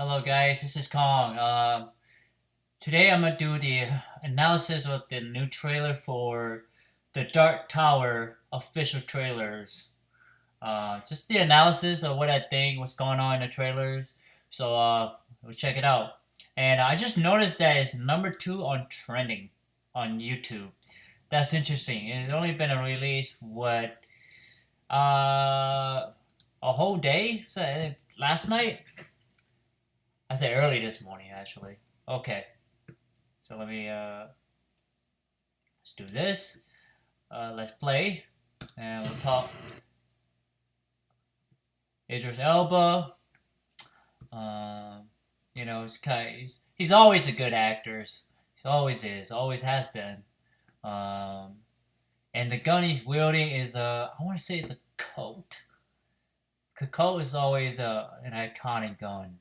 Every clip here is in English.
Hello guys, this is Kong. Today I'm gonna do the analysis of the new trailer for the Dark Tower official trailers. Just the analysis of what I think, what's going on in the trailers. So we'll check it out. And I just noticed that it's number 2 on trending on YouTube. That's interesting. It's only been a release uh a whole day? So last night? I say early this morning, actually. Okay, so let's do this. Let's play, and we'll talk. Idris Elba. He's always a good actor. He always is, always has been. And the gun he's wielding is I want to say it's a Colt. Colt is always an iconic gun.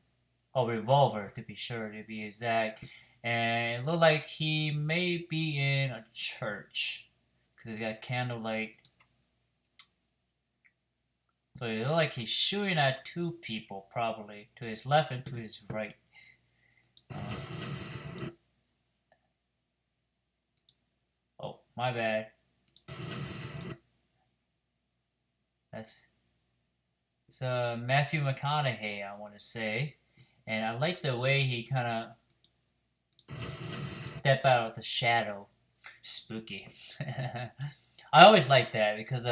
Oh, revolver to be sure, to be exact. And it looked like he may be in a church because he got candlelight. So it looked like he's shooting at 2 people, probably to his left and to his right. Oh, my bad. It's Matthew McConaughey, I want to say. And I like the way he kind of step out of the shadow. Spooky. I always like that because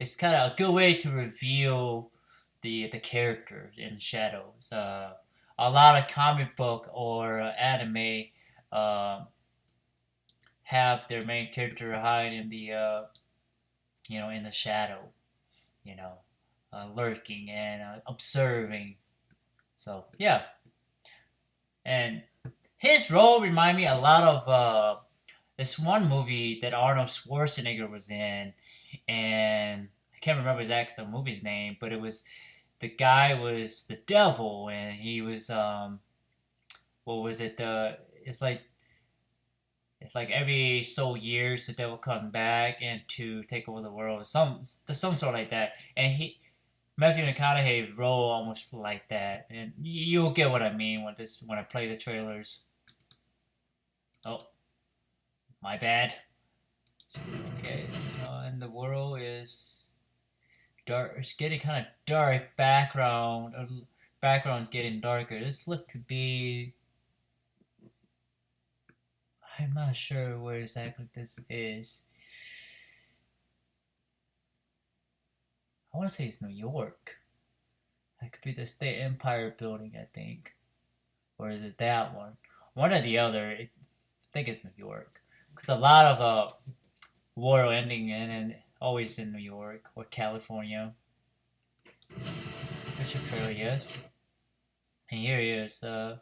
it's kind of a good way to reveal the characters in shadows. A lot of comic book or anime have their main character hide in the in the shadow, lurking and observing. So yeah, and his role remind me a lot of this one movie that Arnold Schwarzenegger was in, and I can't remember exactly the movie's name, but the guy was the devil, and he was what was it? It's like every so years the devil comes back and to take over the world, some sort like that, and Matthew McConaughey role almost like that, and you'll get what I mean when I play the trailers. Oh, my bad. Okay, and the world is dark. It's getting kind of dark. Background's getting darker. This look to be. I'm not sure where exactly this is. I want to say it's New York. That could be the State Empire building, I think. Or is it that one? One or the other. I think it's New York. Because a lot of war ending and always in New York or California. Official trailer, yes. And here he is. Here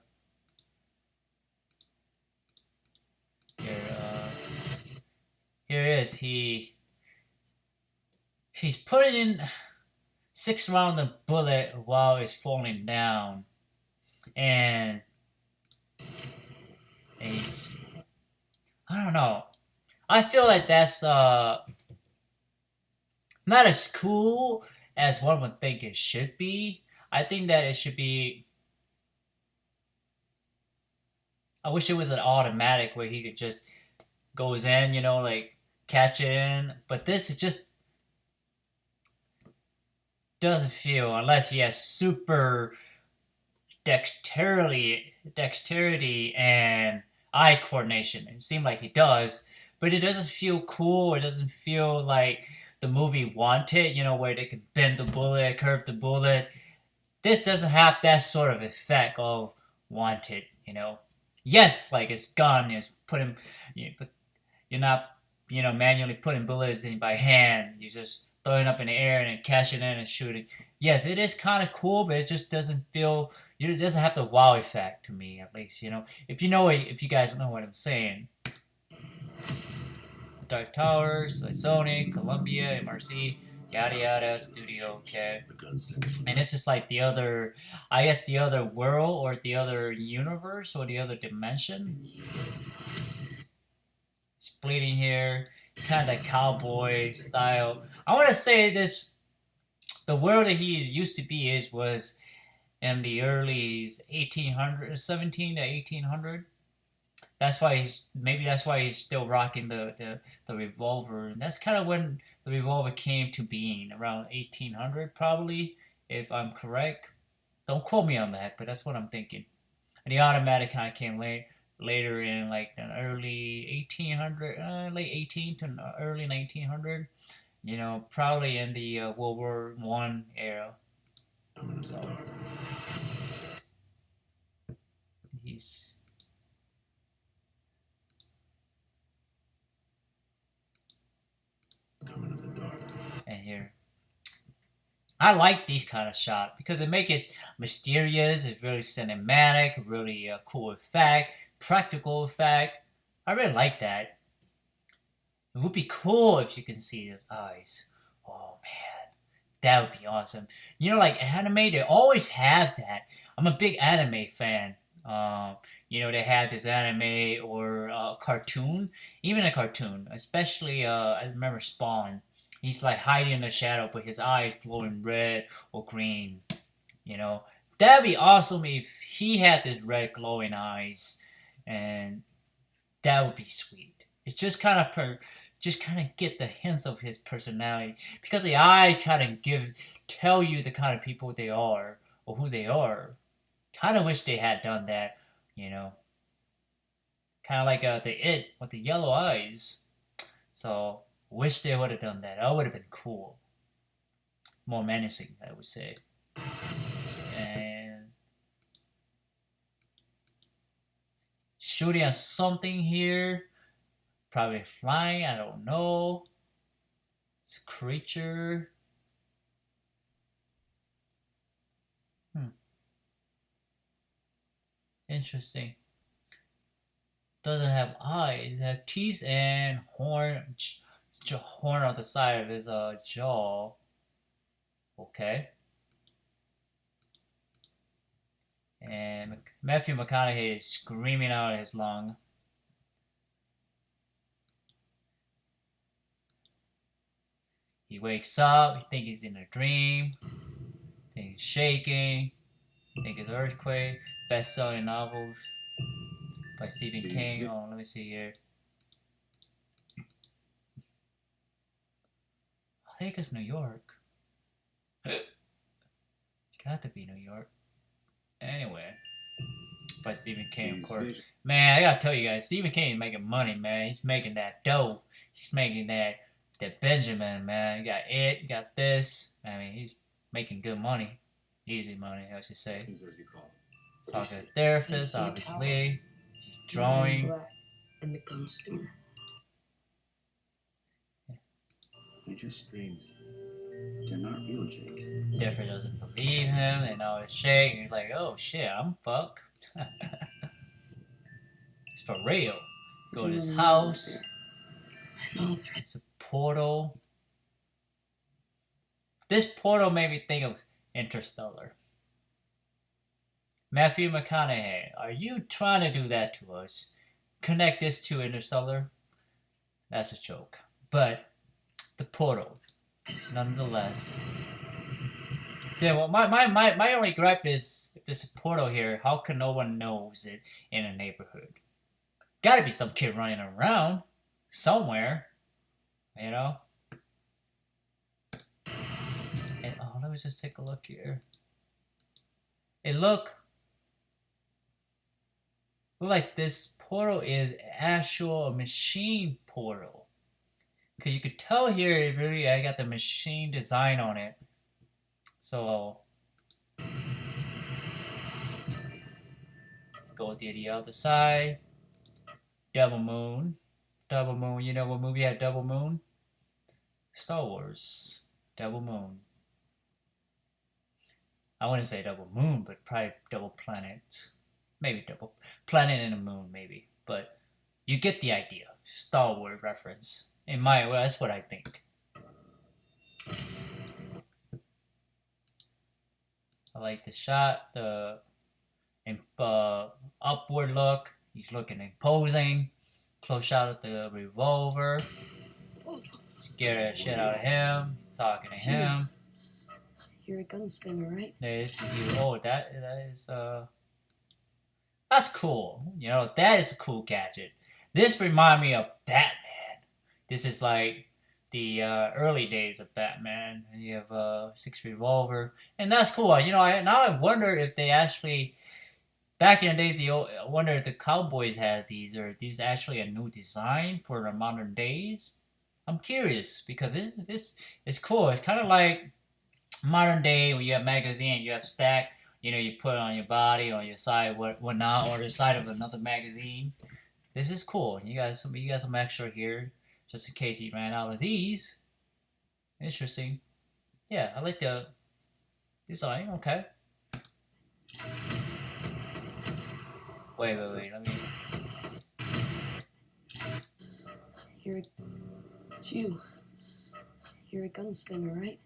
it is. He's putting in 6 rounds of bullet while it's falling down, and he's, I don't know. I feel like that's not as cool as one would think it should be. I think that it should be. I wish it was an automatic where he could just goes in, like catch it in. But this is just doesn't feel, unless he has super dexterity and eye coordination. It seems like he does, but it doesn't feel cool. It doesn't feel like the movie wanted, where they can bend the bullet, curve the bullet. This doesn't have that sort of effect of wanted, Yes, like it's gun is putting, but you're not, manually putting bullets in by hand. You're just throwing up in the air and then catching it and shooting. Yes, it is kind of cool, but it just doesn't feel. It doesn't have the wow effect to me, at least. If you guys know what I'm saying. Dark Towers, like Sony, Columbia, MRC, yada yada, Studio, okay. And this is like the other, I guess the other world or the other universe or the other dimension. It's bleeding here, kind of like Cowboy style. I want to say this, the world that he used to be was in the early 1800, 17 to 1800. That's why that's why he's still rocking the revolver. And that's kind of when the revolver came to being, around 1800 probably, if I'm correct. Don't quote me on that, but that's what I'm thinking. And the automatic kind of came later in like an early 1800, late 18 to early 1900. You know, probably in the World War One era. So, he's coming of the dark. And here, I like these kind of shots because it makes it mysterious. It's really cinematic, really cool effect, practical effect. I really like that. It would be cool if you can see his eyes. Oh man, that would be awesome. You know, like anime, they always have that. I'm a big anime fan. You know, they have this anime or cartoon, even a cartoon, especially I remember Spawn. He's like hiding in the shadow, but his eyes glowing red or green. You know, that'd be awesome if he had this red glowing eyes, and that would be sweet. It's just kind of get the hints of his personality because the eye kind of tell you the kind of people they are or who they are. Kind of wish they had done that, you know. Kind of like the It with the yellow eyes. So wish they would have done that. That would have been cool. More menacing, I would say. And shooting at something here. Probably flying, I don't know. It's a creature. Interesting. Doesn't have eyes. It has teeth and horn. Horn on the side of his jaw. Okay. And Matthew McConaughey is screaming out of his lung. He wakes up. He thinks he's in a dream. Thinks he's shaking. Think it's earthquake. Best-selling novels by Stephen King. Oh, let me see here. I think it's New York. It's got to be New York. Anyway, by Stephen King, of course. Man, I gotta tell you guys, Stephen King is making money, man. He's making that dough. He's making that Benjamin, man. You got it. You got this. I mean, he's making good money. Easy money, I should say. Talking to a therapist, obviously. He's drawing. And the consumer. They're just dreams. They're not real, Jake. Differ doesn't believe him, and all his shake. He's like, oh shit, I'm fucked. It's for real. Go to his house. It's a portal. This portal made me think of Interstellar. Matthew McConaughey, are you trying to do that to us? Connect this to Interstellar? That's a joke. But the portal, nonetheless. See, well, my only gripe is if there's a portal here, how come no one knows it in a neighborhood? Gotta be some kid running around somewhere, you know? And, oh, let me just take a look here. It look like this portal is actual machine portal. Cause you could tell here, it really, I got the machine design on it. So go to the other side. Double Moon. Double Moon. You know what movie had Double Moon? Star Wars. Double Moon. I wouldn't say Double Moon, but probably Double Planet. Maybe Double Planet and a Moon, maybe. But you get the idea. Star Wars reference. Well, that's what I think. I like the shot, the upward look. He's looking imposing. Close shot of the revolver. Scare the shit out of him. Talking to him. You're a gunslinger, right? This you. Oh, that is that's cool. You know, that is a cool gadget. This remind me of Batman. This is like the early days of Batman. And you have a 6 revolver, and that's cool. You know, I wonder if they actually back in the day. I wonder if the Cowboys had these, or these actually a new design for the modern days. I'm curious because this is cool. It's kind of like modern day when you have magazine, you have stack. You know, you put it on your body, on your side, whatnot, or the side of another magazine. This is cool. You got some extra here, just in case you ran out of these. Interesting. Yeah, I like the design. Okay. Wait. Let me. It's you. You're a gunslinger, right?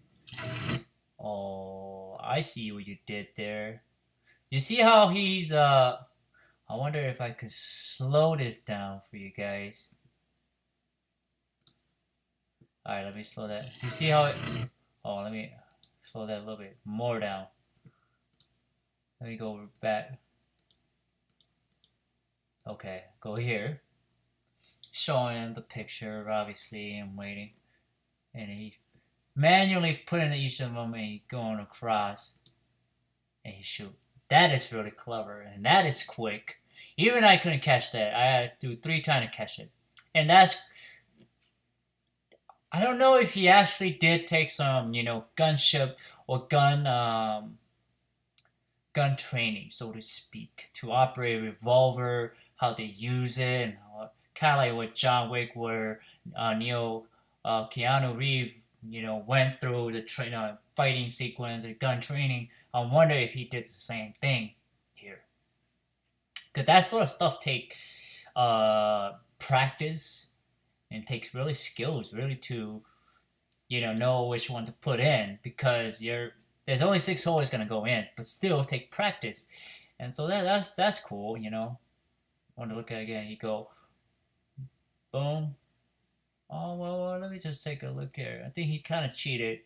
Oh, I see what you did there. You see how he's I wonder if I could slow this down for you guys. Alright, let me slow that. You see how it... Oh, let me slow that a little bit more down. Let me go back. Okay, go here. Showing him the picture, obviously, and waiting. And he manually putting each of them and he going across. And he shoot. That is really clever, and that is quick. Even I couldn't catch that. I had to do 3 times to catch it. And that's... I don't know if he actually did take some, you know, gunship or gun training, so to speak, to operate a revolver, how they use it, and kind of like what John Wick, where Keanu Reeves, you know, went through the fighting sequence or gun training. I wonder if he did the same thing here, because that sort of stuff take practice and takes really skills, really to know which one to put in, because there's only 6 holes gonna go in, but still take practice, and so that's cool. Want to look at it again? You go, boom. Oh well, let me just take a look here. I think he kind of cheated.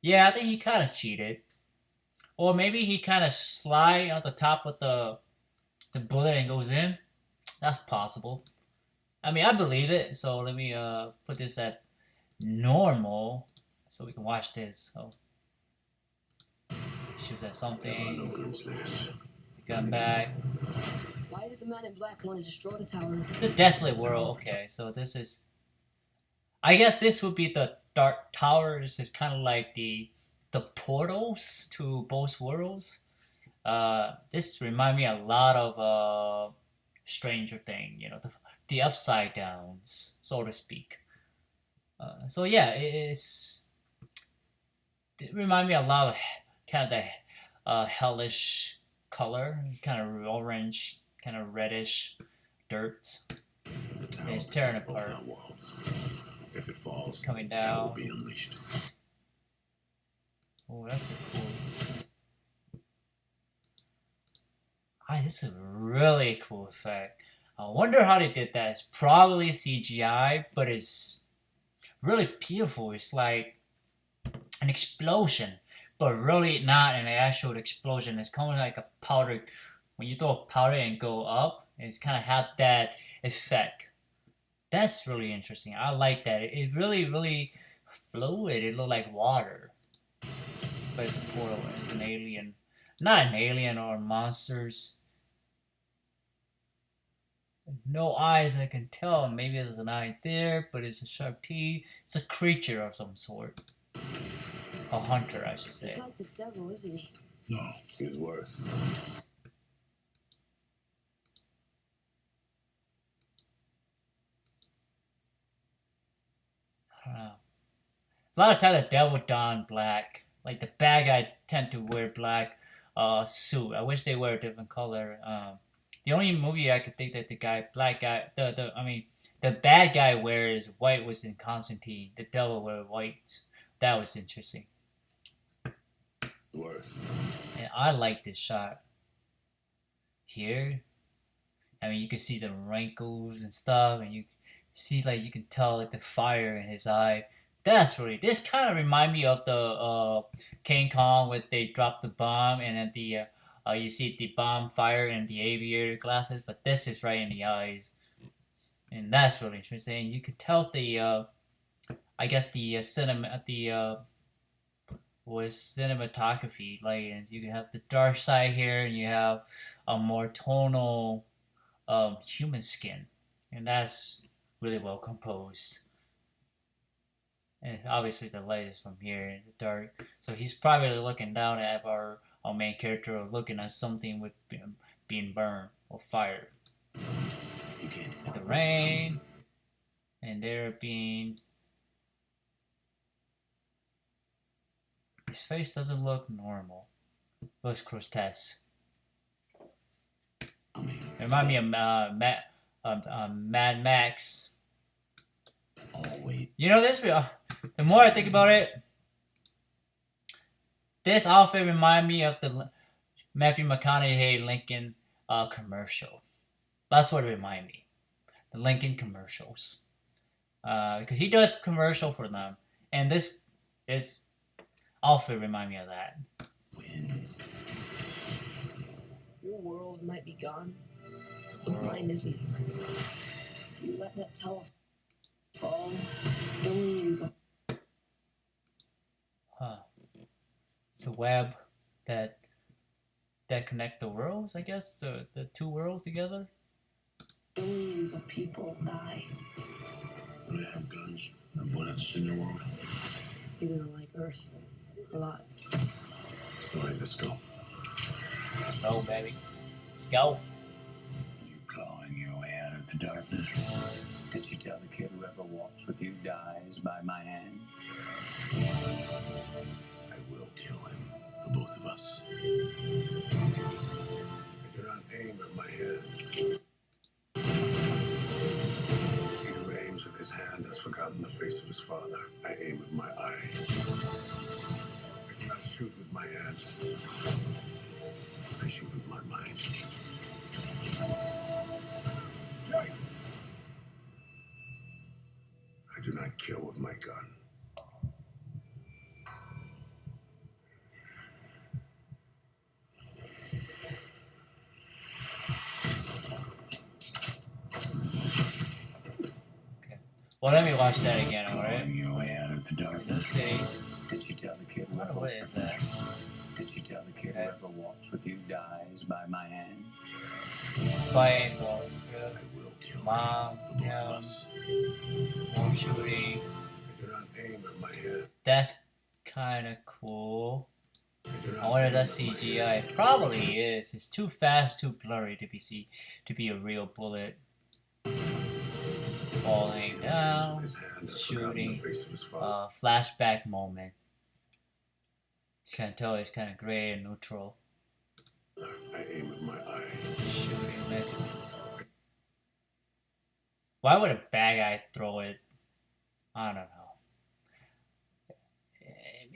Yeah, I think he kind of cheated, or maybe he kind of slide on the top of the bullet and goes in. That's possible. I mean, I believe it. So let me put this at normal so we can watch this. So shoots at something. The gun back. Why does the man in black want to destroy the tower? The desolate world. Okay, so this is. I guess this would be the Dark Tower. This is kind of like the portals to both worlds. This remind me a lot of Stranger Thing. The upside downs, so to speak. So yeah, it remind me a lot of kind of the hellish color, kind of orange, kind of reddish dirt. And it's tearing apart. If it falls, it's coming hell down. will be unleashed. Oh, that's a cool. This is a really cool effect. I wonder how they did that. It's probably CGI, but it's really beautiful. It's like an explosion, but really not an actual explosion. It's kind of like a powder. When you throw a powder and go up, it's kind of have that effect. That's really interesting. I like that. It really, really fluid. It looked like water. But it's a portal. It's an alien. Not an alien or monsters. No eyes, I can tell. Maybe there's an eye there, but it's a sharp teeth. It's a creature of some sort. A hunter, I should say. He's like the devil, isn't he? No, he's worse. I don't know. A lot of times the devil don black. Like the bad guy tend to wear black suit. I wish they wear a different color. The only movie I could think that the bad guy wears white was in Constantine. The devil wear white. That was interesting. Worse. And I like this shot. Here, I mean, you can see the wrinkles and stuff, and you see, like, you can tell, like, the fire in his eye. That's really. This kind of remind me of the King Kong when they drop the bomb and then the you see the bomb fire in the aviator glasses, but this is right in the eyes, and that's really interesting. You can tell the I guess the cinema the with cinematography layers. You can have the dark side here, and you have a more tonal human skin, and that's really well composed. And obviously the light is from here in the dark, so he's probably looking down at our main character, or looking at something with being burned or fired. You can't stop The rain, and there being. His face doesn't look normal. Looks grotesque. Remind me of Mad Max. Always. You know this. The more I think about it, this outfit remind me of the Matthew McConaughey Lincoln commercial. That's what it remind me. The Lincoln commercials. Because he does commercial for them, and this outfit remind me of that. Wins. Your world might be gone, but mine isn't. You let that tower fall, billions of It's a web that connect the worlds, I guess, the two worlds together. billions of people die. Do they have guns and bullets in your world? You're gonna like Earth a lot. All right, let's go. Oh, baby. Let's go. You clawing your way out of the darkness. Did you tell the kid whoever walks with you dies by my hand? I will kill him for both of us. I do not aim at my head. He who aims with his hand has forgotten the face of his father. I aim with my eye. I do not shoot with my hand. I shoot with my mind. I do not kill with my gun. Well, let me watch that again, Clawing alright? your way out of the Let's darkness. see. Did you tell the kid What is that? Did you tell the kid Okay. whoever walks with you dies by my hand? Fighting for I will kill mom, him for both of him, us. more shooting. I do not aim at my head. That's kind of cool. I do not I wonder if aim that's at my CGI. head. It probably is. It's too fast, too blurry to be a real bullet. Falling He who aims down, with his hand has forgotten the shooting, face of his father. flashback moment. You can tell it's kind of gray and neutral. I aim with my eye. Shooting it. Why would a bad guy throw it? I don't know.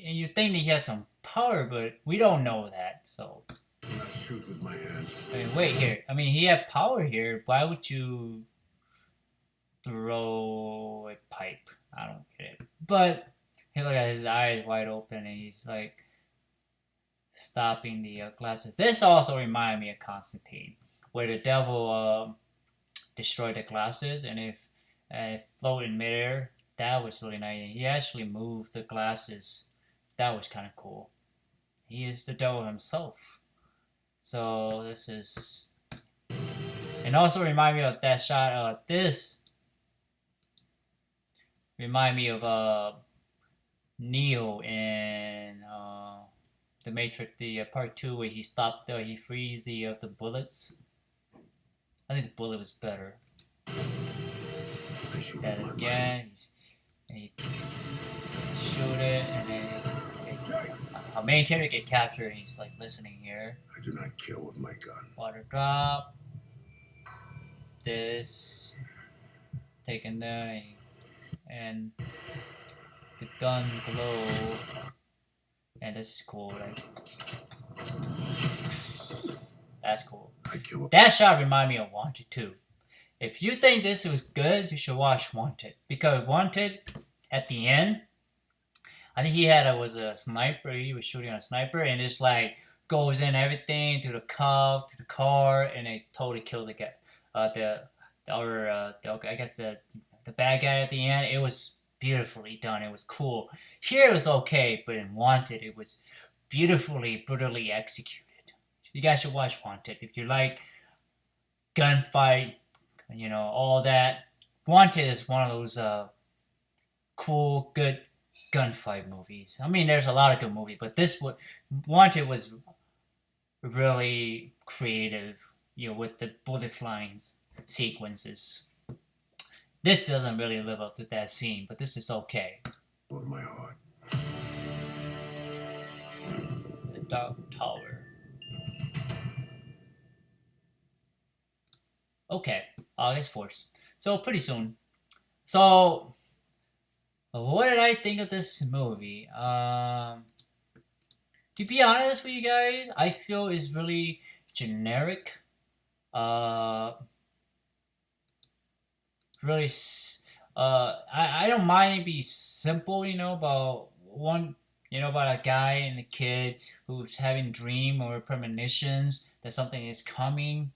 And you think that he has some power, but we don't know that. So, I do not shoot with my hand. I mean, wait here. I mean, he had power here. Why would you throw a pipe? I don't get it. But he look at his eyes wide open, and he's like stopping the glasses. This also reminded me of Constantine, where the devil destroyed the glasses, and if float in midair. That was really nice. He actually moved the glasses. That was kind of cool. He is the devil himself. So this is, and also remind me of that shot. This remind me of Neo in the Matrix, the part 2, where he stopped. He frees the bullets. I think the bullet was better. I shoot That with my again. mind. He shoot it, and then our main character get captured, and he's like listening here. I do not kill with my gun. Water drop. This taken down, and the gun glow. And this is cool. Like, that's cool. I kill with That shot remind me of Wanted too. If you think this was good, you should watch Wanted, because Wanted at the end I think was a sniper. He was shooting a sniper, and it's like goes in everything to the car, and it totally killed the guy. I guess the bad guy at the end. It was beautifully done. It was cool. Here it was okay, but in Wanted, it was beautifully, brutally executed. You guys should watch Wanted if you like gunfight, all that. Wanted is one of those cool, good gunfight movies. I mean, there's a lot of good movies, but Wanted was really creative, with the bullet flying sequences. This doesn't really live up to that scene, but this is okay. With my heart. The Dark Tower. Okay, August 4th. So pretty soon. So, what did I think of this movie? To be honest with you guys, I feel it's really generic. Really, I don't mind it be simple, about about a guy and a kid who's having dream or premonitions that something is coming.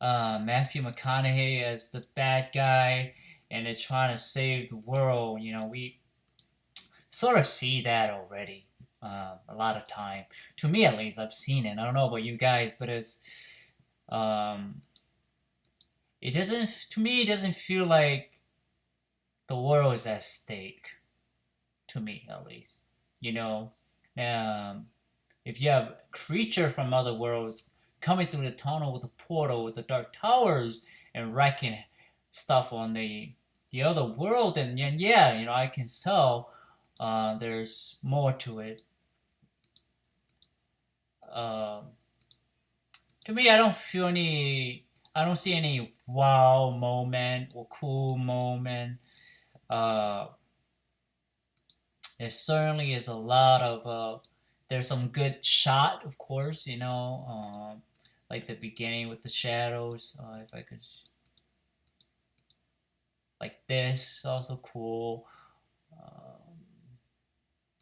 Matthew McConaughey as the bad guy, and they're trying to save the world. We sort of see that already a lot of time. To me, at least, I've seen it. I don't know about you guys, but it doesn't. To me, it doesn't feel like the world is at stake. To me, at least, if you have creature from other worlds coming through the tunnel with the portal with the dark towers and wrecking stuff on the other world, and yeah, I can tell there's more to it. To me, I don't see any wow moment or cool moment. There certainly is a lot of there's some good shot, of course, like the beginning with the shadows. If I could, like this, also cool.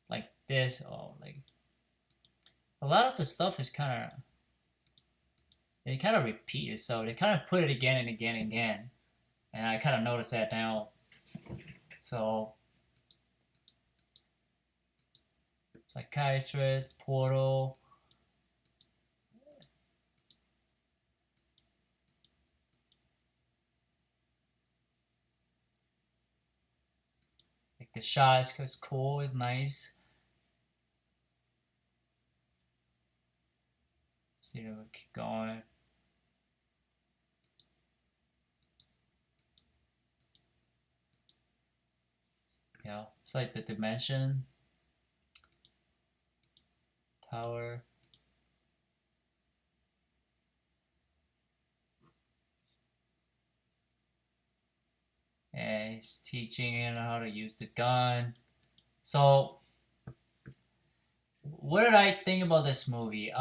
Like this, like a lot of the stuff is kind of repeated, so they kind of put it again and again and again, and I kind of notice that now. So, psychiatrist, portal. Like the shot is cool, is nice. See if we keep going. It's like the dimension tower. And he's teaching him how to use the gun. So, what did I think about this movie?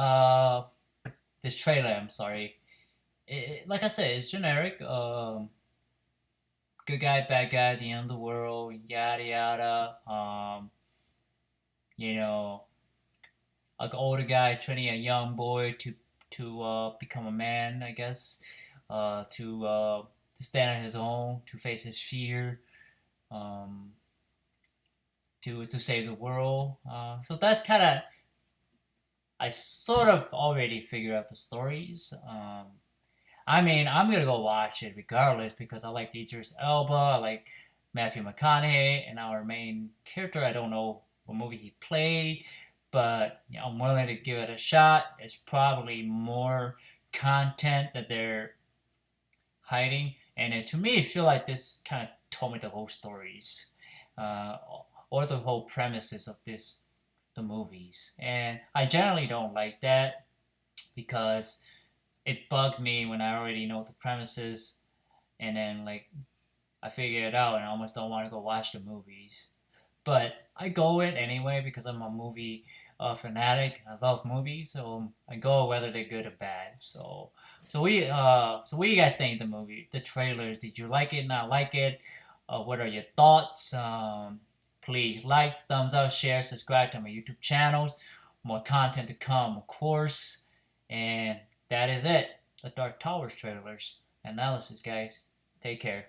This trailer, I'm sorry. Like I said, it's generic. Good guy, bad guy, the end of the world, yada yada. Like an older guy training a young boy to become a man, I guess. To stand on his own, to face his fear, to save the world. So that's kind of, I sort of already figured out the stories. I mean, I'm gonna go watch it regardless because I like Idris Elba, I like Matthew McConaughey, and our main character. I don't know what movie he played, but I'm willing to give it a shot. It's probably more content that they're hiding, and to me, I feel like this kind of told me the whole stories, or the whole premises of the movies, and I generally don't like that because it bugged me when I already know the premises, and then like I figure it out and I almost don't want to go watch the movies. But I go it anyway because I'm a movie fanatic. I love movies, so I go whether they're good or bad. So what do you guys think of the movie, the trailers? Did you like it? Not like it? What are your thoughts? please like, thumbs up, share, subscribe to my YouTube channels. More content to come, of course. And that is it. The Dark Towers trailers analysis, guys. Take care.